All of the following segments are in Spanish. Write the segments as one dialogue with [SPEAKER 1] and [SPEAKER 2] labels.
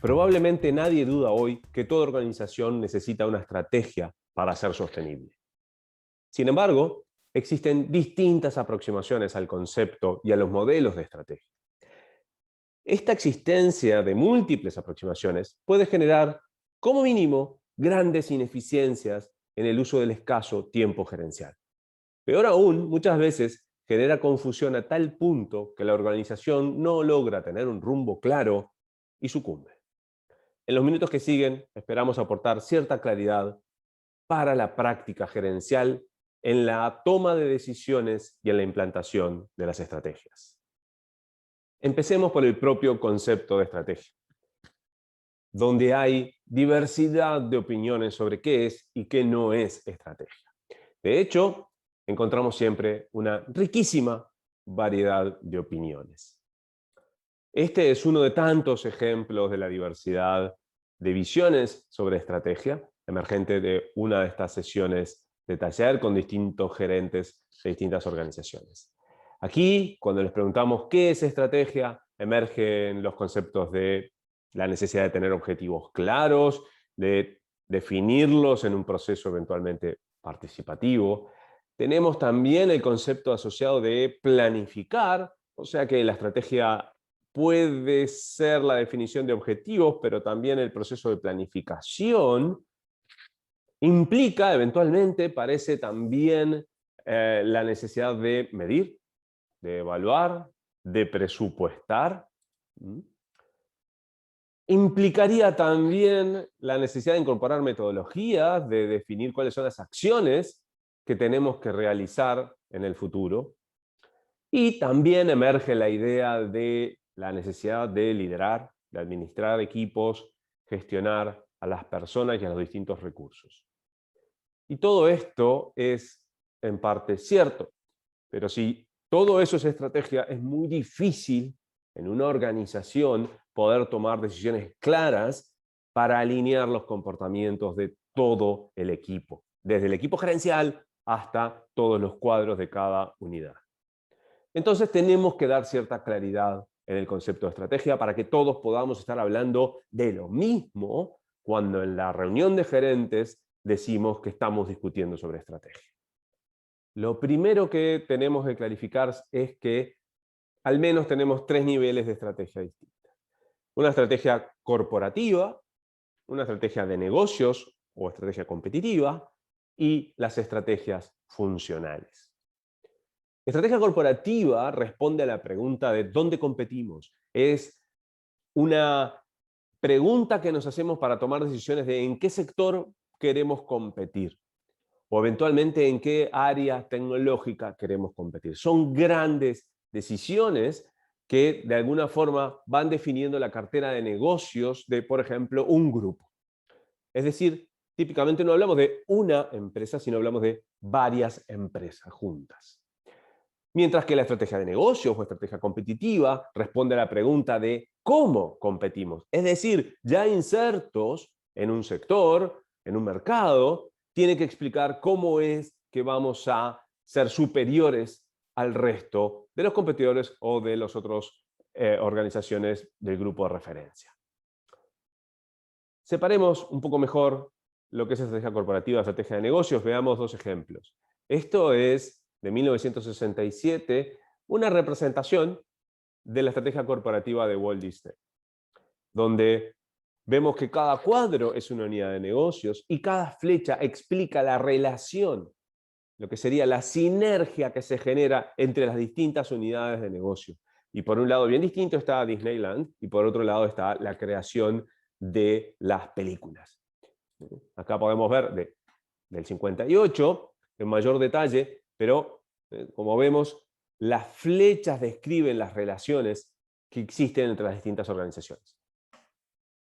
[SPEAKER 1] Probablemente nadie duda hoy que toda organización necesita una estrategia para ser sostenible. Sin embargo, existen distintas aproximaciones al concepto y a los modelos de estrategia. Esta existencia de múltiples aproximaciones puede generar, como mínimo, grandes ineficiencias en el uso del escaso tiempo gerencial. Peor aún, muchas veces genera confusión a tal punto que la organización no logra tener un rumbo claro y sucumbe. En los minutos que siguen, esperamos aportar cierta claridad para la práctica gerencial en la toma de decisiones y en la implantación de las estrategias. Empecemos por el propio concepto de estrategia, donde hay diversidad de opiniones sobre qué es y qué no es estrategia. De hecho, encontramos siempre una riquísima variedad de opiniones. Este es uno de tantos ejemplos de la diversidad de visiones sobre estrategia, emergente de una de estas sesiones de taller con distintos gerentes de distintas organizaciones. Aquí, cuando les preguntamos qué es estrategia, emergen los conceptos de la necesidad de tener objetivos claros, de definirlos en un proceso eventualmente participativo. Tenemos también el concepto asociado de planificar, o sea que la estrategia puede ser la definición de objetivos, pero también el proceso de planificación implica, eventualmente, parece también la necesidad de medir, de evaluar, de presupuestar. Implicaría también la necesidad de incorporar metodologías, de definir cuáles son las acciones que tenemos que realizar en el futuro. Y también emerge la idea de la necesidad de liderar, de administrar equipos, gestionar a las personas y a los distintos recursos. Y todo esto es en parte cierto, pero si todo eso es estrategia, es muy difícil en una organización poder tomar decisiones claras para alinear los comportamientos de todo el equipo, desde el equipo gerencial hasta todos los cuadros de cada unidad. Entonces tenemos que dar cierta claridad en el concepto de estrategia para que todos podamos estar hablando de lo mismo cuando en la reunión de gerentes decimos que estamos discutiendo sobre estrategia. Lo primero que tenemos que clarificar es que al menos tenemos tres niveles de estrategia distintas. Una estrategia corporativa, una estrategia de negocios o estrategia competitiva y las estrategias funcionales. Estrategia corporativa responde a la pregunta de ¿dónde competimos? Es una pregunta que nos hacemos para tomar decisiones de en qué sector queremos competir o eventualmente en qué área tecnológica queremos competir. Son grandes decisiones que de alguna forma van definiendo la cartera de negocios de, por ejemplo, un grupo. Es decir, típicamente no hablamos de una empresa, sino hablamos de varias empresas juntas. Mientras que la estrategia de negocios o estrategia competitiva responde a la pregunta de cómo competimos. Es decir, ya insertos en un sector, en un mercado, tiene que explicar cómo es que vamos a ser superiores al resto de los competidores o de las otras organizaciones del grupo de referencia. Separemos un poco mejor lo que es estrategia corporativa, estrategia de negocios. Veamos dos ejemplos. Esto es de 1967, una representación de la estrategia corporativa de Walt Disney, donde vemos que cada cuadro es una unidad de negocios y cada flecha explica la relación, lo que sería la sinergia que se genera entre las distintas unidades de negocio. Y por un lado bien distinto está Disneyland y por otro lado está la creación de las películas. Acá podemos ver del 58 en mayor detalle, pero como vemos, las flechas describen las relaciones que existen entre las distintas organizaciones.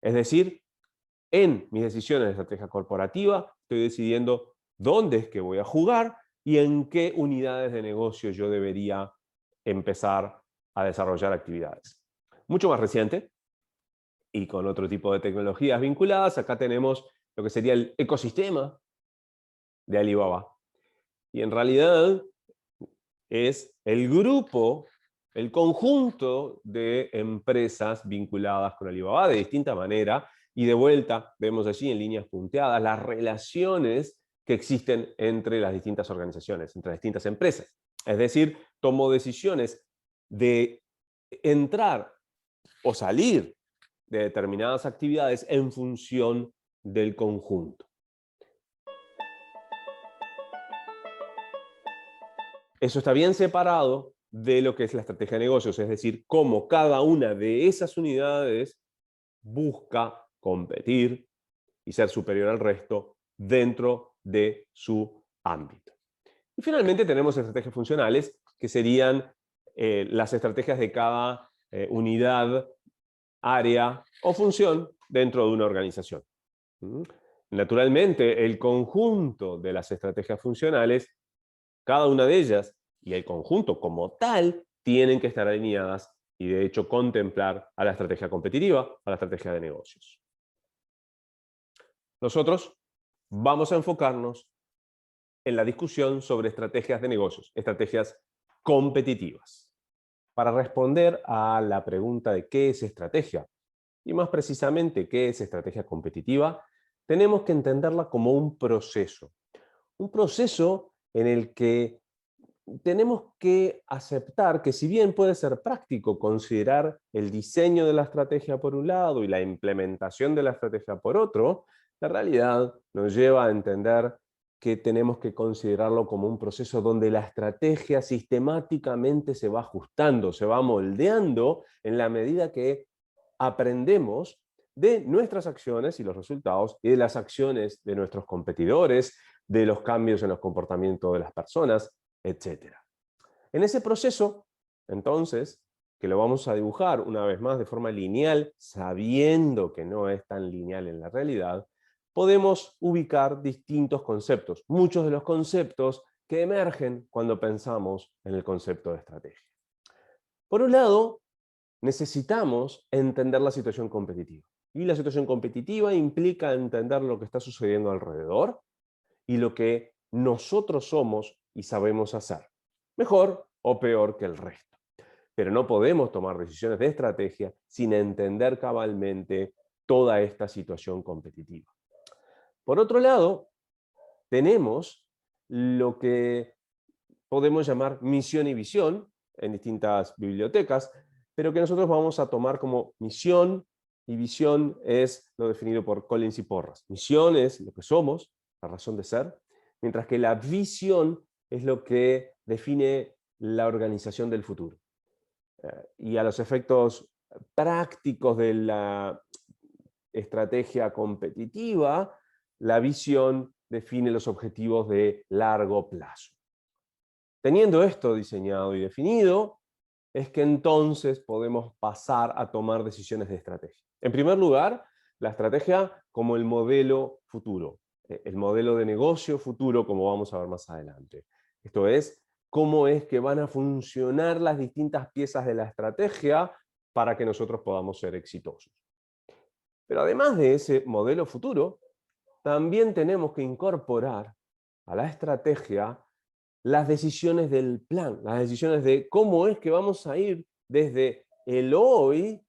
[SPEAKER 1] Es decir, en mis decisiones de estrategia corporativa, estoy decidiendo dónde es que voy a jugar y en qué unidades de negocio yo debería empezar a desarrollar actividades. Mucho más reciente, y con otro tipo de tecnologías vinculadas, acá tenemos lo que sería el ecosistema de Alibaba. Y en realidad es el grupo el conjunto de empresas vinculadas con Alibaba de distinta manera, y de vuelta vemos allí en líneas punteadas las relaciones que existen entre las distintas organizaciones, entre las distintas empresas. Es decir, tomo decisiones de entrar o salir de determinadas actividades en función del conjunto. Eso está bien separado de lo que es la estrategia de negocios, es decir, cómo cada una de esas unidades busca competir y ser superior al resto dentro de su ámbito. Y finalmente tenemos estrategias funcionales, que serían las estrategias de cada unidad, área o función dentro de una organización. Naturalmente, el conjunto de las estrategias funcionales, cada una de ellas y el conjunto como tal, tienen que estar alineadas y de hecho contemplar a la estrategia competitiva, a la estrategia de negocios. Nosotros vamos a enfocarnos en la discusión sobre estrategias de negocios, estrategias competitivas. Para responder a la pregunta de qué es estrategia, y más precisamente qué es estrategia competitiva, tenemos que entenderla como un proceso en el que tenemos que aceptar que, si bien puede ser práctico considerar el diseño de la estrategia por un lado y la implementación de la estrategia por otro, la realidad nos lleva a entender que tenemos que considerarlo como un proceso donde la estrategia sistemáticamente se va ajustando, se va moldeando en la medida que aprendemos de nuestras acciones y los resultados, y de las acciones de nuestros competidores, de los cambios en los comportamientos de las personas, etc. En ese proceso, entonces, que lo vamos a dibujar una vez más de forma lineal, sabiendo que no es tan lineal en la realidad, podemos ubicar distintos conceptos, muchos de los conceptos que emergen cuando pensamos en el concepto de estrategia. Por un lado, necesitamos entender la situación competitiva. Y la situación competitiva implica entender lo que está sucediendo alrededor y lo que nosotros somos y sabemos hacer, mejor o peor que el resto. Pero no podemos tomar decisiones de estrategia sin entender cabalmente toda esta situación competitiva. Por otro lado, tenemos lo que podemos llamar misión y visión en distintas bibliotecas, pero que nosotros vamos a tomar como misión, y visión es lo definido por Collins y Porras. Misión es lo que somos, la razón de ser, mientras que la visión es lo que define la organización del futuro. Y a los efectos prácticos de la estrategia competitiva, la visión define los objetivos de largo plazo. Teniendo esto diseñado y definido, es que entonces podemos pasar a tomar decisiones de estrategia. En primer lugar, la estrategia como el modelo futuro, el modelo de negocio futuro, como vamos a ver más adelante. Esto es, cómo es que van a funcionar las distintas piezas de la estrategia para que nosotros podamos ser exitosos. Pero además de ese modelo futuro, también tenemos que incorporar a la estrategia las decisiones del plan, las decisiones de cómo es que vamos a ir desde el hoy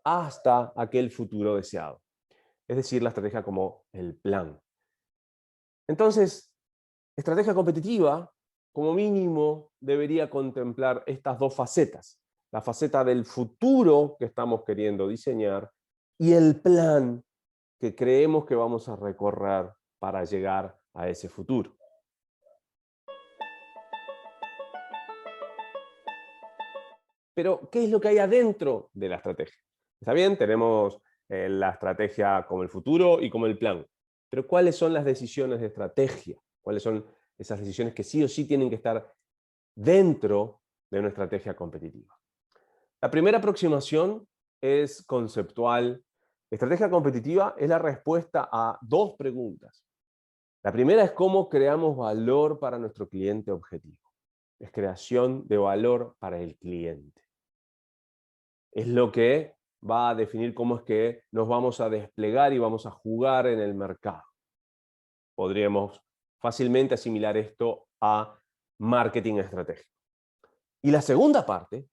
[SPEAKER 1] hasta aquel futuro deseado. Es decir, la estrategia como el plan. Entonces, estrategia competitiva, como mínimo, debería contemplar estas dos facetas. La faceta del futuro que estamos queriendo diseñar y el plan que creemos que vamos a recorrer para llegar a ese futuro. Pero, ¿qué es lo que hay adentro de la estrategia? Está bien, tenemos la estrategia como el futuro y como el plan. Pero, ¿cuáles son las decisiones de estrategia? ¿Cuáles son esas decisiones que sí o sí tienen que estar dentro de una estrategia competitiva? La primera aproximación es conceptual. La estrategia competitiva es la respuesta a dos preguntas. La primera es cómo creamos valor para nuestro cliente objetivo. Es creación de valor para el cliente. Es lo que va a definir cómo es que nos vamos a desplegar y vamos a jugar en el mercado. Podríamos fácilmente asimilar esto a marketing estratégico. Y la segunda parte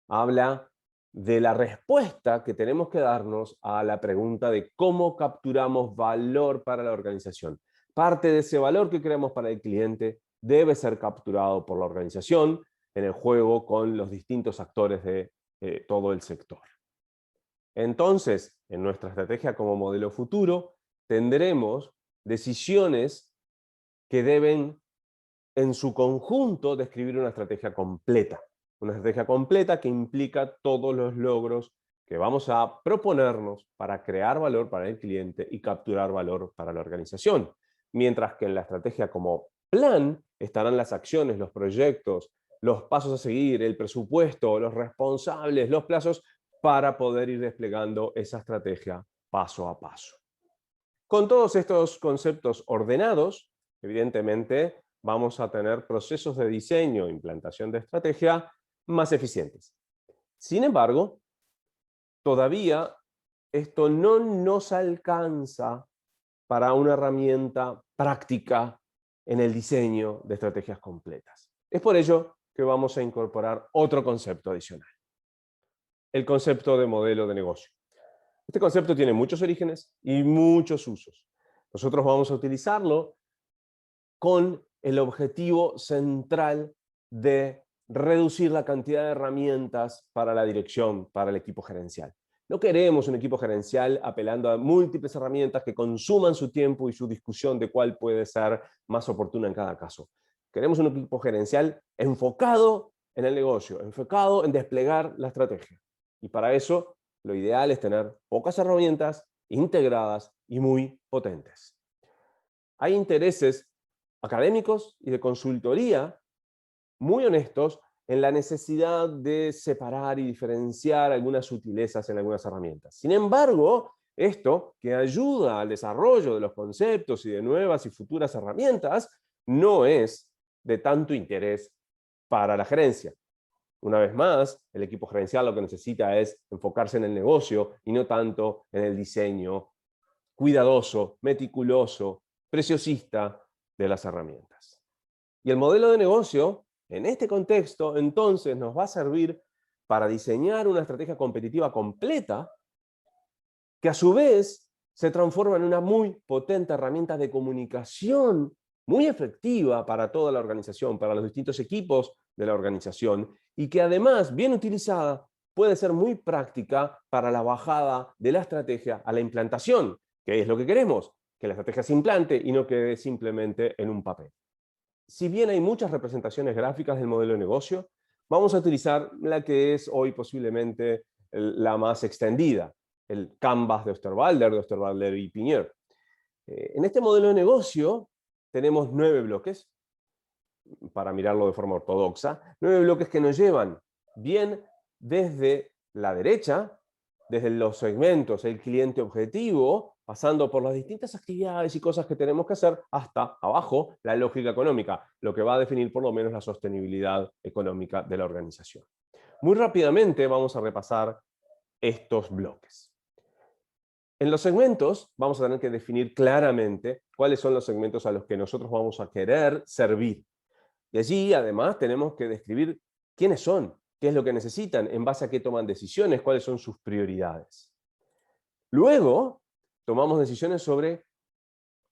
[SPEAKER 1] habla de la respuesta que tenemos que darnos a la pregunta de cómo capturamos valor para la organización. Parte de ese valor que creamos para el cliente debe ser capturado por la organización en el juego con los distintos actores de todo el sector. Entonces, en nuestra estrategia como modelo futuro, tendremos decisiones que deben en su conjunto describir una estrategia completa. Una estrategia completa que implica todos los logros que vamos a proponernos para crear valor para el cliente y capturar valor para la organización. Mientras que en la estrategia como plan estarán las acciones, los proyectos, los pasos a seguir, el presupuesto, los responsables, los plazos para poder ir desplegando esa estrategia paso a paso. Con todos estos conceptos ordenados, evidentemente vamos a tener procesos de diseño e implantación de estrategia más eficientes. Sin embargo, todavía esto no nos alcanza para una herramienta práctica en el diseño de estrategias completas. Es por ello que vamos a incorporar otro concepto adicional: el concepto de modelo de negocio. Este concepto tiene muchos orígenes y muchos usos. Nosotros vamos a utilizarlo con el objetivo central de reducir la cantidad de herramientas para la dirección, para el equipo gerencial. No queremos un equipo gerencial apelando a múltiples herramientas que consuman su tiempo y su discusión de cuál puede ser más oportuna en cada caso. Queremos un equipo gerencial enfocado en el negocio, enfocado en desplegar la estrategia. Y para eso, lo ideal es tener pocas herramientas integradas y muy potentes. Hay intereses académicos y de consultoría muy honestos en la necesidad de separar y diferenciar algunas sutilezas en algunas herramientas. Sin embargo, esto que ayuda al desarrollo de los conceptos y de nuevas y futuras herramientas no es de tanto interés para la gerencia. Una vez más, el equipo gerencial lo que necesita es enfocarse en el negocio y no tanto en el diseño cuidadoso, meticuloso, preciosista de las herramientas. Y el modelo de negocio, en este contexto, entonces nos va a servir para diseñar una estrategia competitiva completa que a su vez se transforma en una muy potente herramienta de comunicación muy efectiva para toda la organización, para los distintos equipos de la organización, y que además, bien utilizada, puede ser muy práctica para la bajada de la estrategia a la implantación, que es lo que queremos, que la estrategia se implante y no quede simplemente en un papel. Si bien hay muchas representaciones gráficas del modelo de negocio, vamos a utilizar la que es hoy posiblemente la más extendida, el Canvas de Osterwalder y Pinier. En este modelo de negocio tenemos 9 bloques, para mirarlo de forma ortodoxa, 9 bloques que nos llevan bien desde la derecha, desde los segmentos, el cliente objetivo, pasando por las distintas actividades y cosas que tenemos que hacer, hasta abajo, la lógica económica, lo que va a definir por lo menos la sostenibilidad económica de la organización. Muy rápidamente vamos a repasar estos bloques. En los segmentos vamos a tener que definir claramente cuáles son los segmentos a los que nosotros vamos a querer servir. Y allí, además, tenemos que describir quiénes son, qué es lo que necesitan, en base a qué toman decisiones, cuáles son sus prioridades. Luego, tomamos decisiones sobre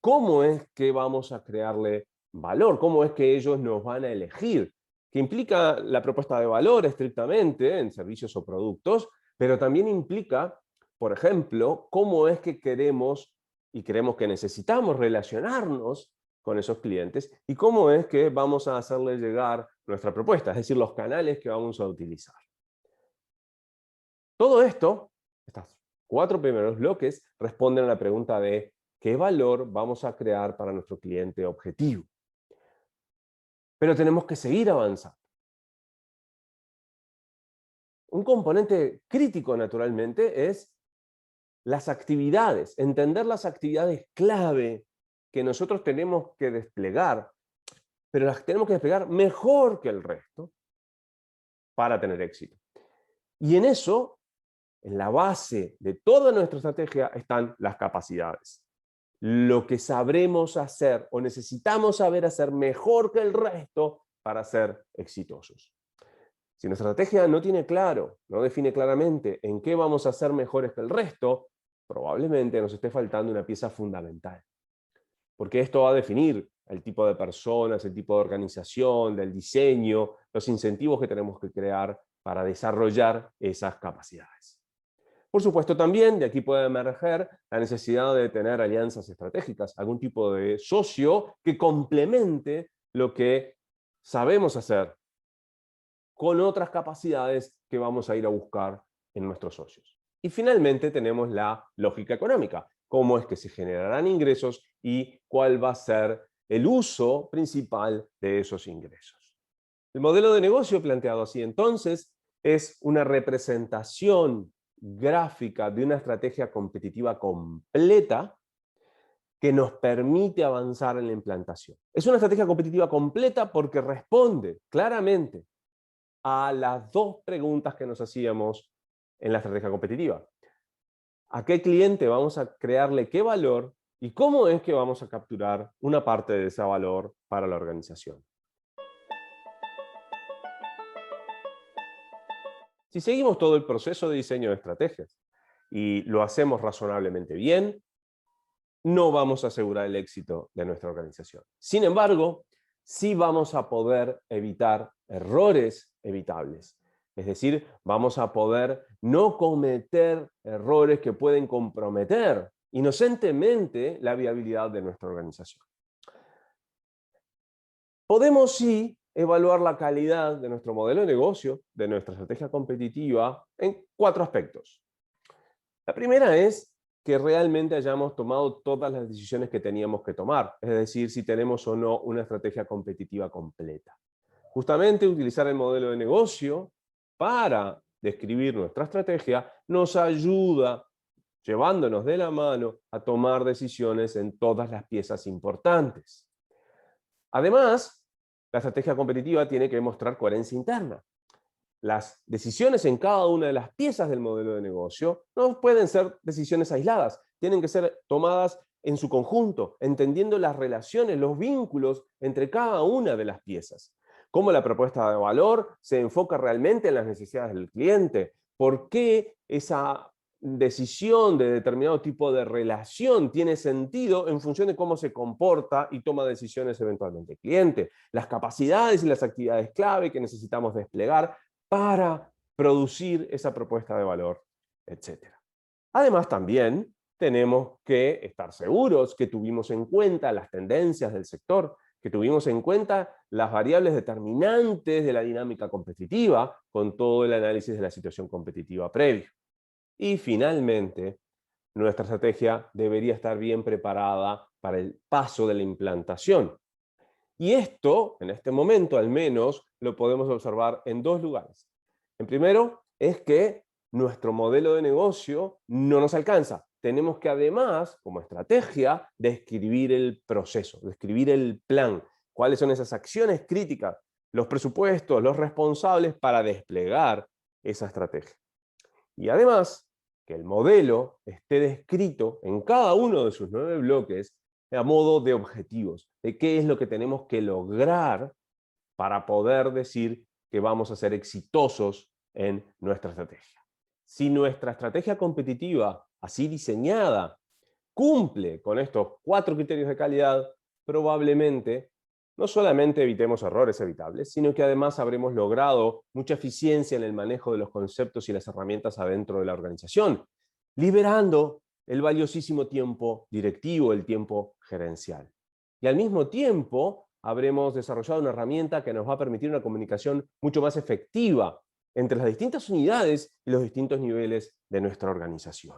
[SPEAKER 1] cómo es que vamos a crearle valor, cómo es que ellos nos van a elegir, que implica la propuesta de valor estrictamente en servicios o productos, pero también implica, por ejemplo, cómo es que queremos y creemos que necesitamos relacionarnos con esos clientes y cómo es que vamos a hacerles llegar nuestra propuesta, es decir, los canales que vamos a utilizar. Todo esto, estos 4 primeros bloques, responden a la pregunta de qué valor vamos a crear para nuestro cliente objetivo. Pero tenemos que seguir avanzando. Un componente crítico, naturalmente, es las actividades, entender las actividades clave que nosotros tenemos que desplegar, pero las tenemos que desplegar mejor que el resto para tener éxito. Y en eso, en la base de toda nuestra estrategia, están las capacidades. Lo que sabremos hacer o necesitamos saber hacer mejor que el resto para ser exitosos. Si nuestra estrategia no tiene claro, no define claramente en qué vamos a ser mejores que el resto, probablemente nos esté faltando una pieza fundamental. Porque esto va a definir el tipo de personas, el tipo de organización, del diseño, los incentivos que tenemos que crear para desarrollar esas capacidades. Por supuesto, también de aquí puede emerger la necesidad de tener alianzas estratégicas, algún tipo de socio que complemente lo que sabemos hacer con otras capacidades que vamos a ir a buscar en nuestros socios. Y finalmente tenemos la lógica económica, cómo es que se generarán ingresos y cuál va a ser el uso principal de esos ingresos. El modelo de negocio planteado así entonces es una representación gráfica de una estrategia competitiva completa que nos permite avanzar en la implantación. Es una estrategia competitiva completa porque responde claramente a las dos preguntas que nos hacíamos en la estrategia competitiva. ¿A qué cliente vamos a crearle qué valor y cómo es que vamos a capturar una parte de ese valor para la organización? Si seguimos todo el proceso de diseño de estrategias y lo hacemos razonablemente bien, no vamos a asegurar el éxito de nuestra organización. Sin embargo, sí vamos a poder evitar errores evitables. Es decir, vamos a poder no cometer errores que pueden comprometer inocentemente la viabilidad de nuestra organización. Podemos sí evaluar la calidad de nuestro modelo de negocio, de nuestra estrategia competitiva, en 4 aspectos. La primera es que realmente hayamos tomado todas las decisiones que teníamos que tomar, es decir, si tenemos o no una estrategia competitiva completa. Justamente utilizar el modelo de negocio para describir nuestra estrategia nos ayuda, llevándonos de la mano, a tomar decisiones en todas las piezas importantes. Además, la estrategia competitiva tiene que mostrar coherencia interna. Las decisiones en cada una de las piezas del modelo de negocio no pueden ser decisiones aisladas, tienen que ser tomadas en su conjunto, entendiendo las relaciones, los vínculos entre cada una de las piezas. Cómo la propuesta de valor se enfoca realmente en las necesidades del cliente, por qué esa decisión de determinado tipo de relación tiene sentido en función de cómo se comporta y toma decisiones eventualmente el cliente, las capacidades y las actividades clave que necesitamos desplegar para producir esa propuesta de valor, etc. Además, también tenemos que estar seguros que tuvimos en cuenta las tendencias del sector, que tuvimos en cuenta las variables determinantes de la dinámica competitiva con todo el análisis de la situación competitiva previo. Y finalmente, nuestra estrategia debería estar bien preparada para el paso de la implantación. Y esto, en este momento al menos, lo podemos observar en 2 lugares. En primero, es que nuestro modelo de negocio no nos alcanza. Tenemos que además, como estrategia, describir el proceso, describir el plan. ¿Cuáles son esas acciones críticas, los presupuestos, los responsables para desplegar esa estrategia? Y además, que el modelo esté descrito en cada uno de sus 9 bloques a modo de objetivos, de qué es lo que tenemos que lograr para poder decir que vamos a ser exitosos en nuestra estrategia. Si nuestra estrategia competitiva, así diseñada, cumple con estos 4 criterios de calidad, probablemente no solamente evitemos errores evitables, sino que además habremos logrado mucha eficiencia en el manejo de los conceptos y las herramientas adentro de la organización, liberando el valiosísimo tiempo directivo, el tiempo gerencial. Y al mismo tiempo, habremos desarrollado una herramienta que nos va a permitir una comunicación mucho más efectiva entre las distintas unidades y los distintos niveles de nuestra organización.